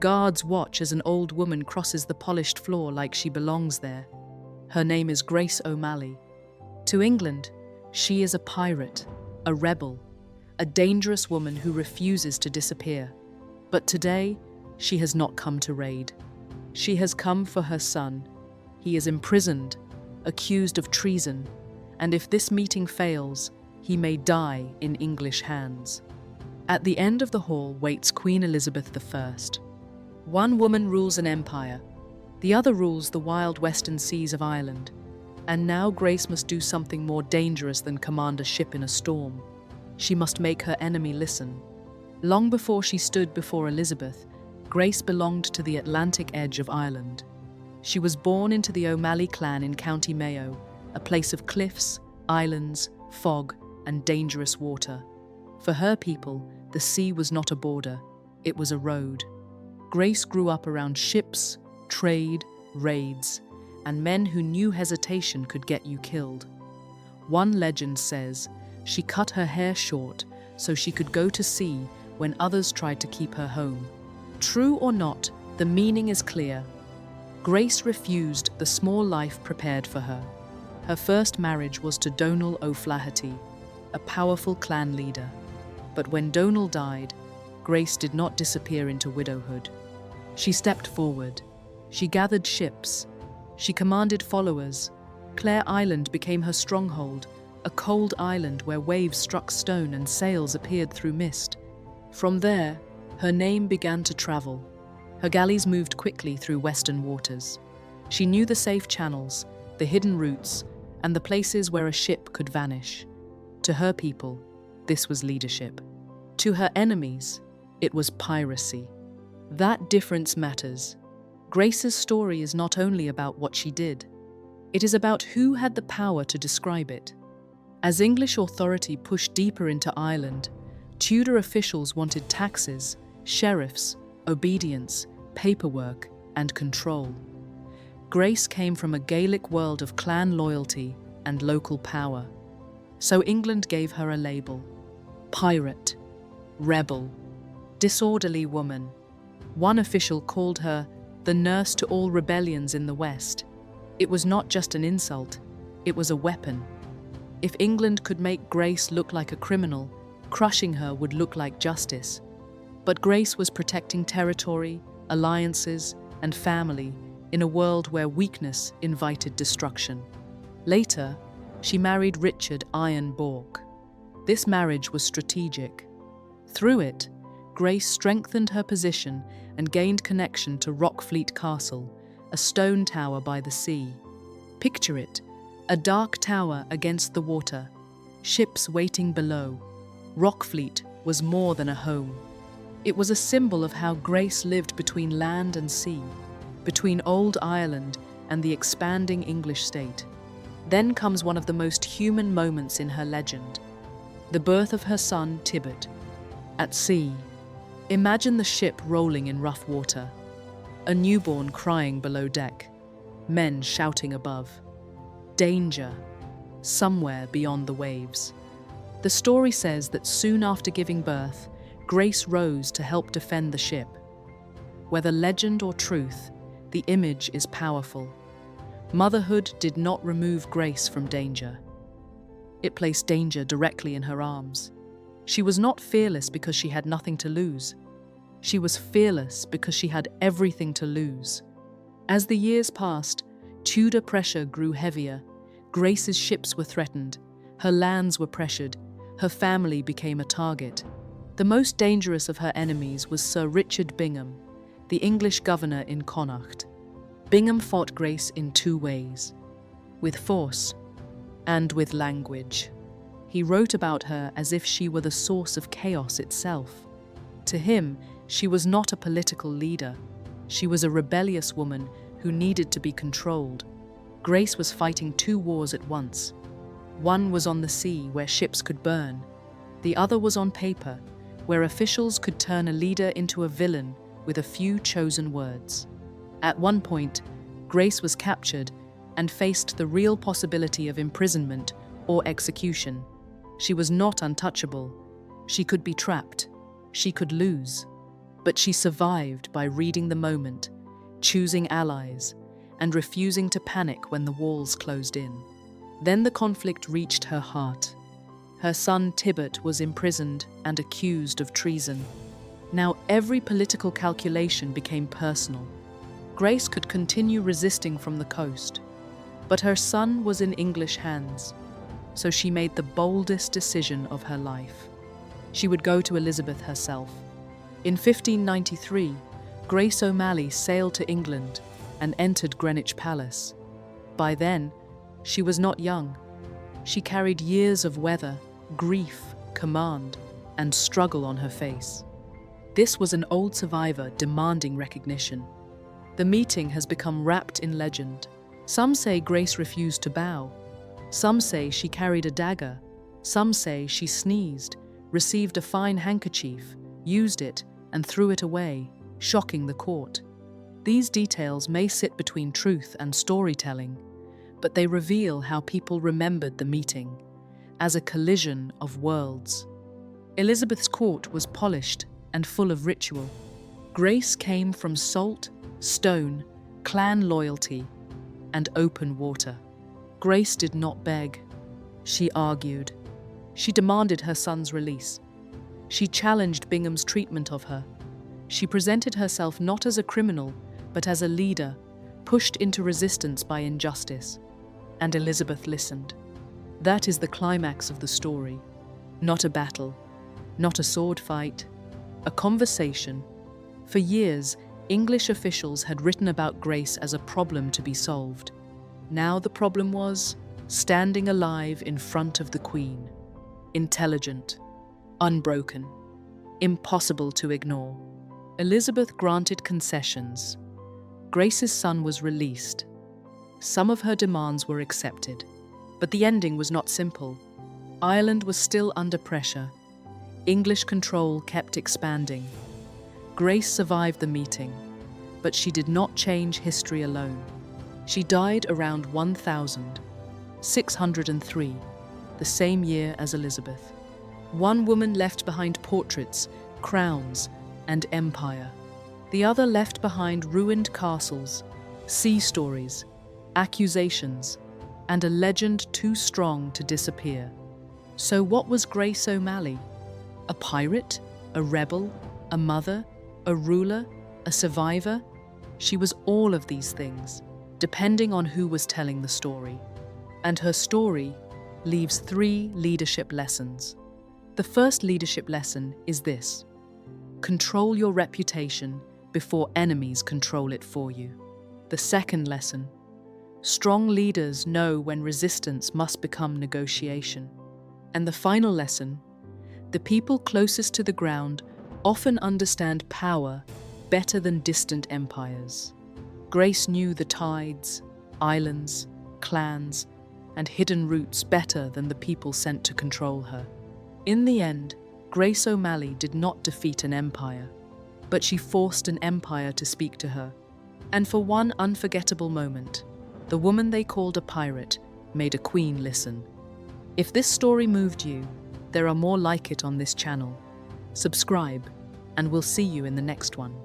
Guards watch as an old woman crosses the polished floor like she belongs there. Her name is Grace O'Malley. To England, she is a pirate, a rebel, a dangerous woman who refuses to disappear. But today, she has not come to raid. She has come for her son. He is imprisoned, accused of treason, and if this meeting fails, he may die in English hands. At the end of the hall waits Queen Elizabeth I. One woman rules an empire, the other rules the wild western seas of Ireland, and now Grace must do something more dangerous than command a ship in a storm. She must make her enemy listen. Long before she stood before Elizabeth, Grace belonged to the Atlantic edge of Ireland. She was born into the O'Malley clan in County Mayo, a place of cliffs, islands, fog, and dangerous water. For her people, the sea was not a border, it was a road. Grace grew up around ships, trade, raids, and men who knew hesitation could get you killed. One legend says she cut her hair short so she could go to sea when others tried to keep her home. True or not, the meaning is clear. Grace refused the small life prepared for her. Her first marriage was to Donal O'Flaherty, a powerful clan leader. But when Donal died, Grace did not disappear into widowhood. She stepped forward. She gathered ships. She commanded followers. Clare Island became her stronghold, a cold island where waves struck stone and sails appeared through mist. From there, her name began to travel. Her galleys moved quickly through western waters. She knew the safe channels, the hidden routes, and the places where a ship could vanish. To her people, this was leadership. To her enemies, it was piracy. That difference matters. Grace's story is not only about what she did. It is about who had the power to describe it. As English authority pushed deeper into Ireland, Tudor officials wanted taxes, sheriffs, obedience, paperwork, and control. Grace came from a Gaelic world of clan loyalty and local power. So England gave her a label: pirate, rebel, disorderly woman. One official called her the nurse to all rebellions in the West. It was not just an insult, it was a weapon. If England could make Grace look like a criminal, crushing her would look like justice. But Grace was protecting territory, alliances, and family in a world where weakness invited destruction. Later, she married Richard Iron Bourke. This marriage was strategic. Through it, Grace strengthened her position and gained connection to Rockfleet Castle, a stone tower by the sea. Picture it, a dark tower against the water, ships waiting below. Rockfleet was more than a home. It was a symbol of how Grace lived between land and sea, between old Ireland and the expanding English state. Then comes one of the most human moments in her legend: the birth of her son, Tibbet. At sea, imagine the ship rolling in rough water, a newborn crying below deck, men shouting above. Danger, somewhere beyond the waves. The story says that soon after giving birth, Grace rose to help defend the ship. Whether legend or truth, the image is powerful. Motherhood did not remove Grace from danger. It placed danger directly in her arms. She was not fearless because she had nothing to lose. She was fearless because she had everything to lose. As the years passed, Tudor pressure grew heavier. Grace's ships were threatened. Her lands were pressured. Her family became a target. The most dangerous of her enemies was Sir Richard Bingham, the English governor in Connacht. Bingham fought Grace in two ways: with force and with language. He wrote about her as if she were the source of chaos itself. To him, she was not a political leader. She was a rebellious woman who needed to be controlled. Grace was fighting two wars at once. One was on the sea, where ships could burn. The other was on paper, where officials could turn a leader into a villain with a few chosen words. At one point, Grace was captured and faced the real possibility of imprisonment or execution. She was not untouchable. She could be trapped. She could lose. But she survived by reading the moment, choosing allies, and refusing to panic when the walls closed in. Then the conflict reached her heart. Her son Tibet was imprisoned and accused of treason. Now every political calculation became personal. Grace could continue resisting from the coast, but her son was in English hands, so she made the boldest decision of her life. She would go to Elizabeth herself. In 1593, Grace O'Malley sailed to England and entered Greenwich Palace. By then, she was not young. She carried years of weather, grief, command, and struggle on her face. This was an old survivor demanding recognition. The meeting has become wrapped in legend. Some say Grace refused to bow. Some say she carried a dagger. Some say she sneezed, received a fine handkerchief, used it, and threw it away, shocking the court. These details may sit between truth and storytelling, but they reveal how people remembered the meeting as a collision of worlds. Elizabeth's court was polished and full of ritual. Grace came from salt, stone, clan loyalty, and open water. Grace did not beg. She argued. She demanded her son's release. She challenged Bingham's treatment of her. She presented herself not as a criminal, but as a leader, pushed into resistance by injustice. And Elizabeth listened. That is the climax of the story. Not a battle, not a sword fight, a conversation. For years, English officials had written about Grace as a problem to be solved. Now the problem was standing alive in front of the Queen. Intelligent, unbroken, impossible to ignore. Elizabeth granted concessions. Grace's son was released. Some of her demands were accepted, but the ending was not simple. Ireland was still under pressure. English control kept expanding. Grace survived the meeting, but she did not change history alone. She died around 1603, the same year as Elizabeth. One woman left behind portraits, crowns, and empire. The other left behind ruined castles, sea stories, accusations, and a legend too strong to disappear. So what was Grace O'Malley? A pirate? A rebel? A mother? A ruler? A survivor? She was all of these things, depending on who was telling the story. And her story leaves 3 leadership lessons. The first leadership lesson is this: control your reputation before enemies control it for you. The second lesson: strong leaders know when resistance must become negotiation. And the final lesson: the people closest to the ground often understand power better than distant empires. Grace knew the tides, islands, clans, and hidden routes better than the people sent to control her. In the end, Grace O'Malley did not defeat an empire, but she forced an empire to speak to her. And for one unforgettable moment, the woman they called a pirate made a queen listen. If this story moved you, there are more like it on this channel. Subscribe, and we'll see you in the next one.